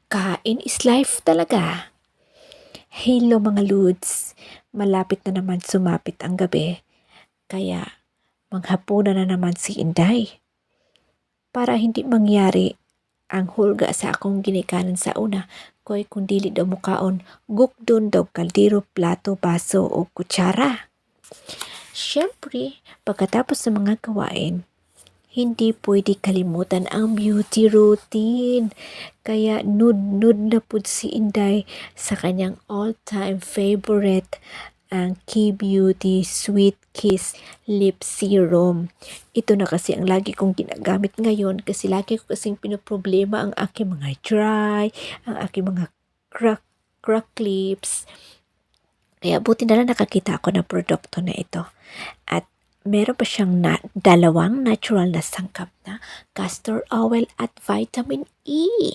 Kain is life talaga. Hello mga Lods, malapit na naman sumapit ang gabi, kaya maghapunan na naman si Inday. Para hindi mangyari ang hulga sa akong ginikanan sa una, koy kung dili daw mukaon, gukdon daw kaldero, plato, baso o kutsara. Siyempre, pagkatapos sa mga gawain, hindi pwede kalimutan ang beauty routine. Kaya nud-nud na pud si Inday sa kanyang all-time favorite, ang K-Beauty Sweet Kiss Lip Serum. Ito na kasi ang lagi kong ginagamit ngayon kasi lagi ko kasing pinoproblema ang aking mga dry, ang aking mga crack lips. Kaya buti na lang nakakita ako ng produkto na ito. At meron pa siyang dalawang natural na sangkap na castor oil at vitamin E.